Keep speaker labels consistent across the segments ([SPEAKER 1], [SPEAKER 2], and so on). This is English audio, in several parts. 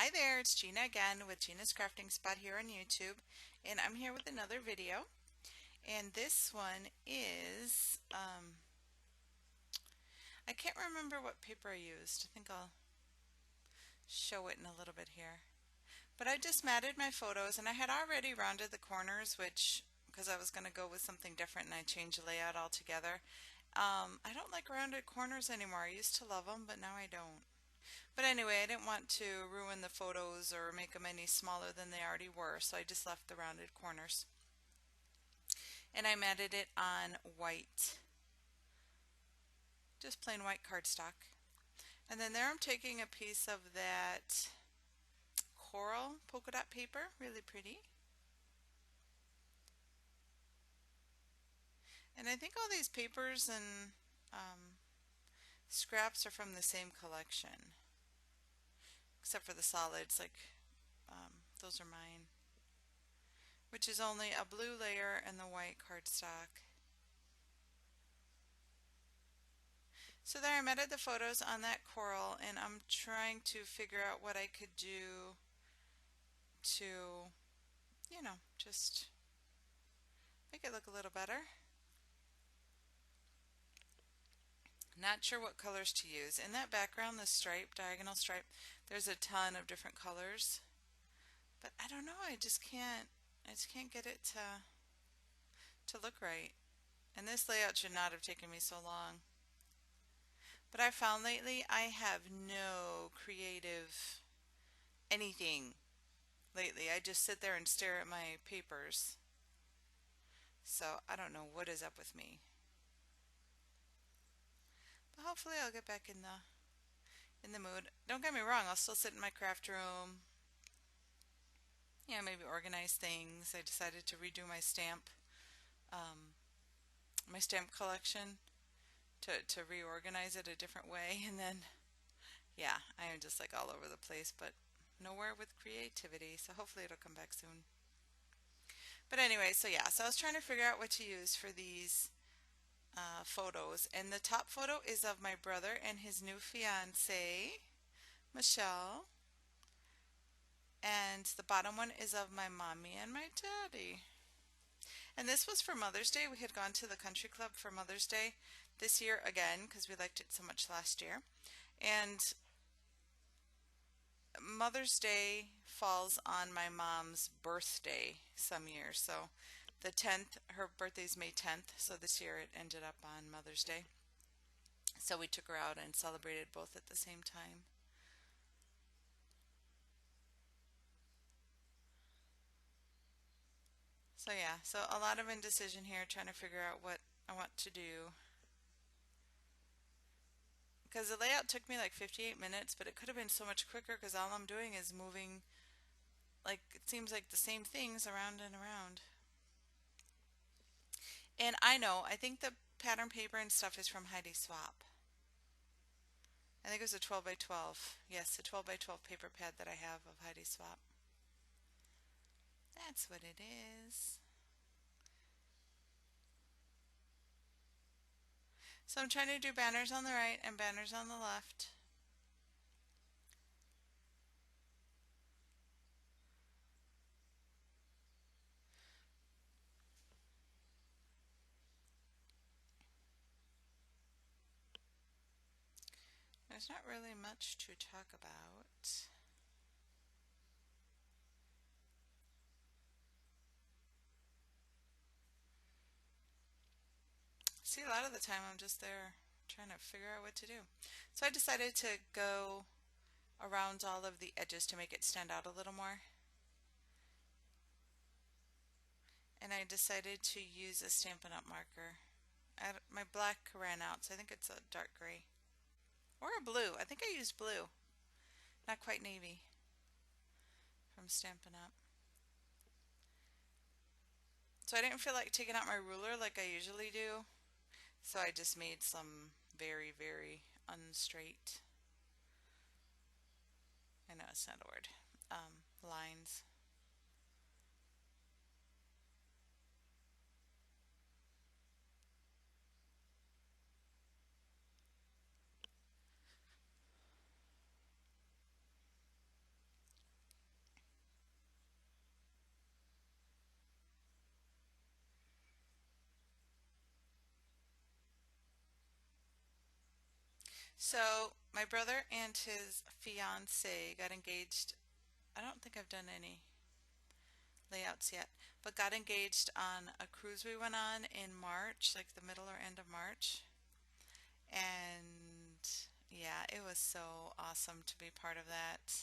[SPEAKER 1] Hi there, it's Gina again with Gina's Crafting Spot here on YouTube, and I'm here with another video. And this one is, I can't remember what paper I used. I think I'll show it in a little bit here. But I just matted my photos, and I had already rounded the corners, which, because I was going to go with something different and I changed the layout altogether. I don't like rounded corners anymore. I used to love them, but now I don't. But anyway, I didn't want to ruin the photos or make them any smaller than they already were, so I just left the rounded corners. And I matted it on white, just plain white cardstock. And then there I'm taking a piece of that coral polka dot paper, really pretty. And I think all these papers and scraps are from the same collection, except for the solids, like those are mine, which is only a blue layer and the white cardstock. So there I matted the photos on that coral, and I'm trying to figure out what I could do to, just make it look a little better. Not sure what colors to use. In that background, the stripe, diagonal stripe, there's a ton of different colors. But I don't know, I just can't get it to look right. And this layout should not have taken me so long. But I found lately I have no creative anything lately. I just sit there and stare at my papers. So I don't know what is up with me. But hopefully I'll get back in the mood. Don't get me wrong, I'll still sit in my craft room. Yeah, maybe organize things. I decided to redo my stamp collection to reorganize it a different way, and then yeah, I am just like all over the place, but nowhere with creativity, so hopefully it'll come back soon. But anyway, so yeah, so I was trying to figure out what to use for these photos, and the top photo is of my brother and his new fiance, Michelle, and the bottom one is of my mommy and my daddy. And this was for Mother's Day. We had gone to the country club for Mother's Day this year again because we liked it so much last year. And Mother's Day falls on my mom's birthday some years. So the 10th, her birthday's May 10th, so this year it ended up on Mother's Day. So we took her out and celebrated both at the same time. So yeah, so a lot of indecision here, trying to figure out what I want to do. Because the layout took me like 58 minutes, but it could have been so much quicker because all I'm doing is moving, like, it seems like the same things around and around. And I think the pattern paper and stuff is from Heidi Swap. I think it was a 12 by 12. Yes, a 12 by 12 paper pad that I have of Heidi Swap. That's what it is. So I'm trying to do banners on the right and banners on the left. There's not really much to talk about. See, a lot of the time I'm just there trying to figure out what to do. So I decided to go around all of the edges to make it stand out a little more. And I decided to use a Stampin' Up marker. My black ran out, so I think it's a dark gray. Or a blue. I think I used blue. Not quite navy from Stampin' Up. So I didn't feel like taking out my ruler like I usually do. So I just made some very, very unstraight, I know it's not a word, lines. So my brother and his fiance got engaged. I don't think I've done any layouts yet, but got engaged on a cruise we went on in March, like the middle or end of March. And yeah, it was so awesome to be part of that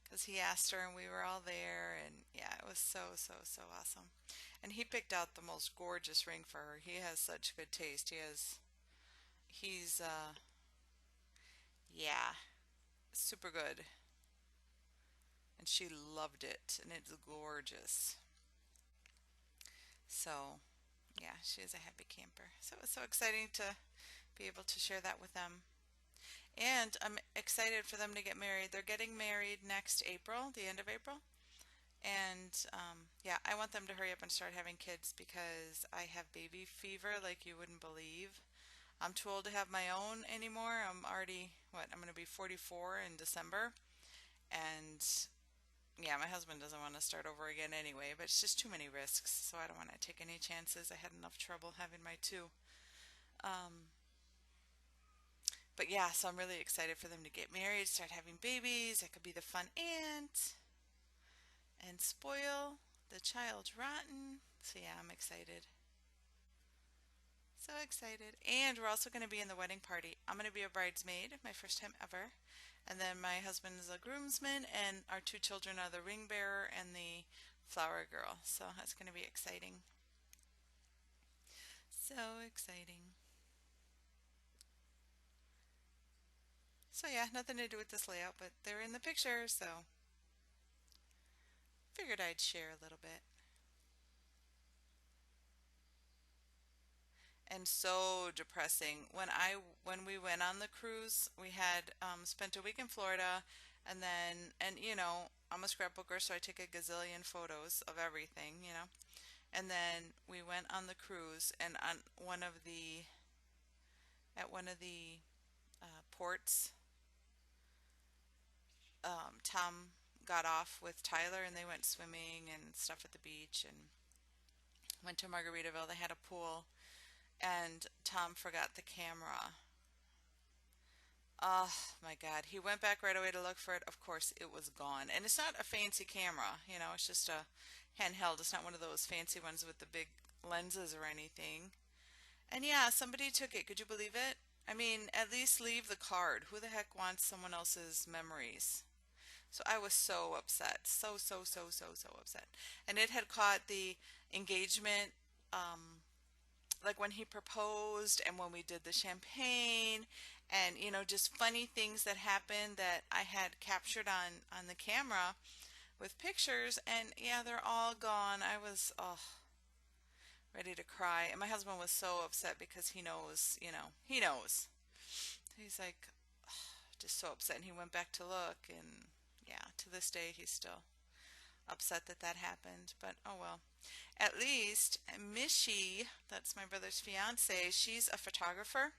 [SPEAKER 1] because he asked her and we were all there. And yeah, it was so, so, so awesome. And he picked out the most gorgeous ring for her. He has such good taste. He's yeah, super good. And she loved it. And it's gorgeous. So yeah, she is a happy camper. So it was so exciting to be able to share that with them. And I'm excited for them to get married. They're getting married next April, the end of April. And yeah, I want them to hurry up and start having kids because I have baby fever like you wouldn't believe. I'm too old to have my own anymore. I'm already, I'm going to be 44 in December. And yeah, my husband doesn't want to start over again anyway, but it's just too many risks. So I don't want to take any chances. I had enough trouble having my two. Um, but yeah, so I'm really excited for them to get married, start having babies. I could be the fun aunt and spoil the child rotten. So yeah, I'm excited. So excited. And we're also going to be in the wedding party. I'm going to be a bridesmaid, my first time ever. And then my husband is a groomsman, and our two children are the ring bearer and the flower girl. So that's going to be exciting. So exciting. So yeah, nothing to do with this layout, but they're in the picture, so figured I'd share a little bit. And so depressing. When we went on the cruise, we had spent a week in Florida, and I'm a scrapbooker, so I take a gazillion photos of everything, And then we went on the cruise, and on one of the ports, Tom got off with Tyler, and they went swimming and stuff at the beach, and went to Margaritaville. They had a pool, and Tom forgot the camera. Oh my God. He went back right away to look for it. Of course, it was gone. And it's not a fancy camera, it's just a handheld. It's not one of those fancy ones with the big lenses or anything. And yeah, somebody took it. Could you believe it? I mean, at least leave the card. Who the heck wants someone else's memories? So I was so upset. So, so, so, so, so upset. And it had caught the engagement, like when he proposed and when we did the champagne and just funny things that happened that I had captured on the camera with pictures, and yeah, they're all gone. I was ready to cry, and my husband was so upset because he knows. He's like just so upset, and he went back to look, and yeah, to this day he's still upset that that happened, but oh well. At least Mishy, that's my brother's fiance, she's a photographer,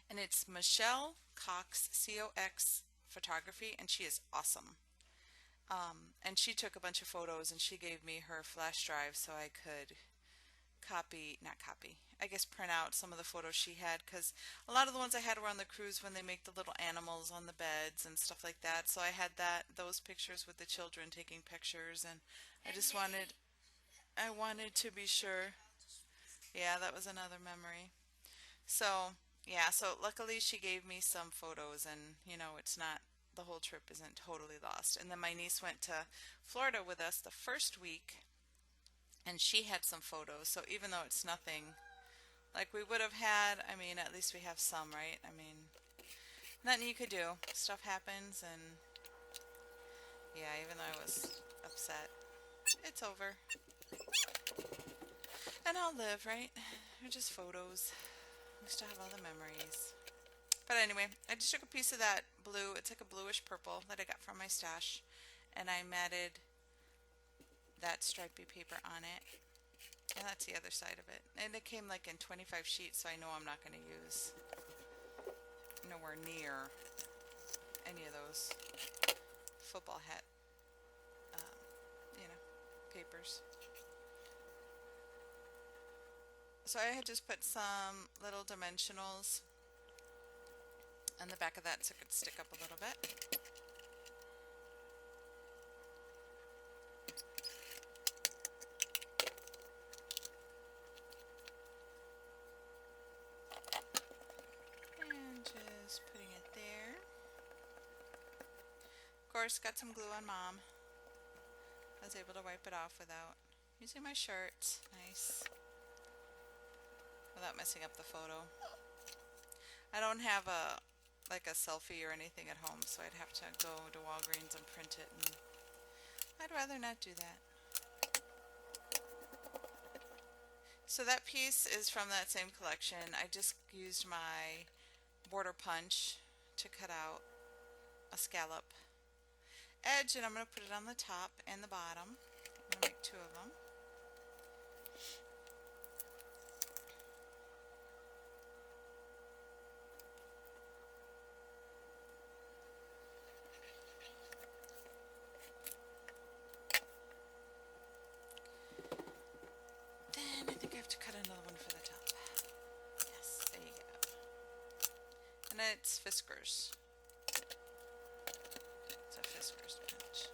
[SPEAKER 1] and it's Michelle Cox, Cox Photography, and she is awesome. And she took a bunch of photos, and she gave me her flash drive so I could not copy, I guess print out some of the photos she had, because a lot of the ones I had were on the cruise when they make the little animals on the beds and stuff like that. So I had those pictures with the children taking pictures, and I wanted to be sure. Yeah, that was another memory. So, yeah, so luckily she gave me some photos, and it's not, the whole trip isn't totally lost. And then my niece went to Florida with us the first week, and she had some photos. So even though it's nothing like we would have had, I mean, at least we have some, right? I mean, nothing you could do. Stuff happens, and yeah, even though I was upset, it's over. And I'll live, right? They're just photos. We still have all the memories. But anyway, I just took a piece of that blue. It's like a bluish purple that I got from my stash, and I matted that stripy paper on it. And that's the other side of it. And it came like in 25 sheets, so I know I'm not going to use nowhere near any of those football hat, um, papers. So I had just put some little dimensionals and the back of that so it could stick up a little bit. And just putting it there. Of course, got some glue on Mom. I was able to wipe it off without using my shirt. Nice. Without messing up the photo. I don't have a selfie or anything at home, so I'd have to go to Walgreens and print it, and I'd rather not do that. So that piece is from that same collection. I just used my border punch to cut out a scallop edge, and I'm going to put it on the top and the bottom. I'm going to make two of them. Then I think I have to cut another one for the top. Yes, there you go. And it's Fiskars. It's a Fiskars punch.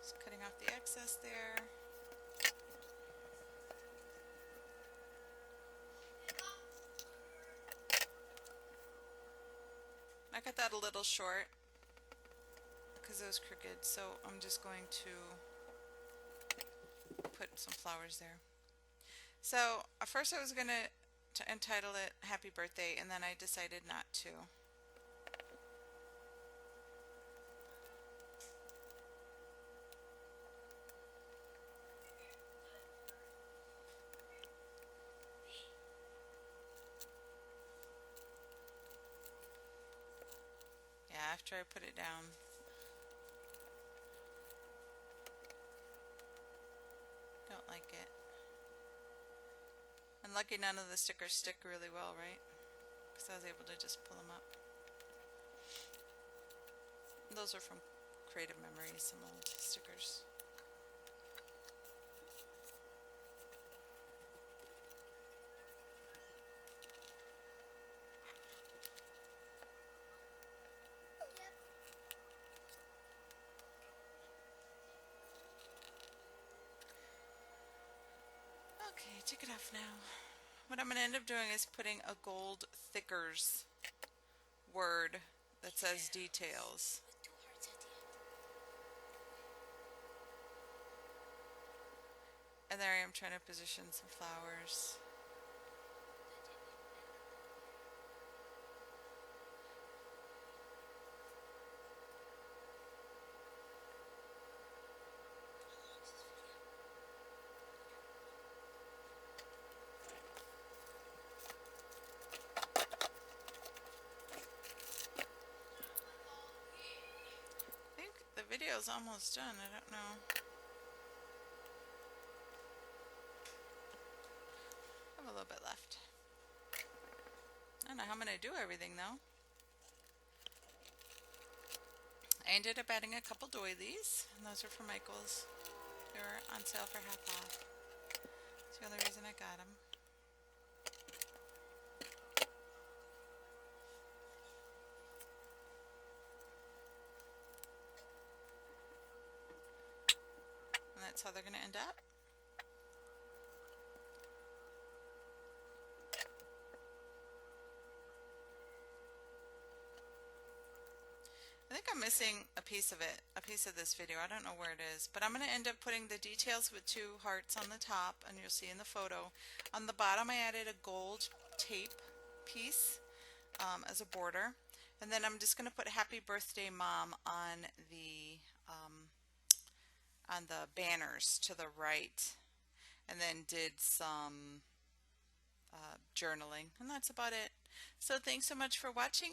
[SPEAKER 1] Just cutting off the excess there. I cut that a little short because it was crooked, so I'm just going to put some flowers there. So at first I was going to entitle it Happy Birthday, and then I decided not to. Yeah, after I put it down. Don't like it. And lucky none of the stickers stick really well, right? Because I was able to just pull them up. Those are from Creative Memories, some old stickers. Okay, take it off now. What I'm going to end up doing is putting a gold thickers word that says details. And there I am trying to position some flowers. I think the video's almost done. I don't know. I have a little bit left. I don't know how I'm going to do everything though. I ended up adding a couple doilies, and those are for Michael's. They were on sale for half off. That's the only reason I got them. And that's how they're going to end up. I think I'm missing a piece of it, a piece of this video. I don't know where it is, but I'm going to end up putting the details with two hearts on the top, and you'll see in the photo. On the bottom I added a gold tape piece as a border, and then I'm just going to put Happy Birthday Mom on the banners to the right, and then did some journaling, and that's about it. So thanks so much for watching.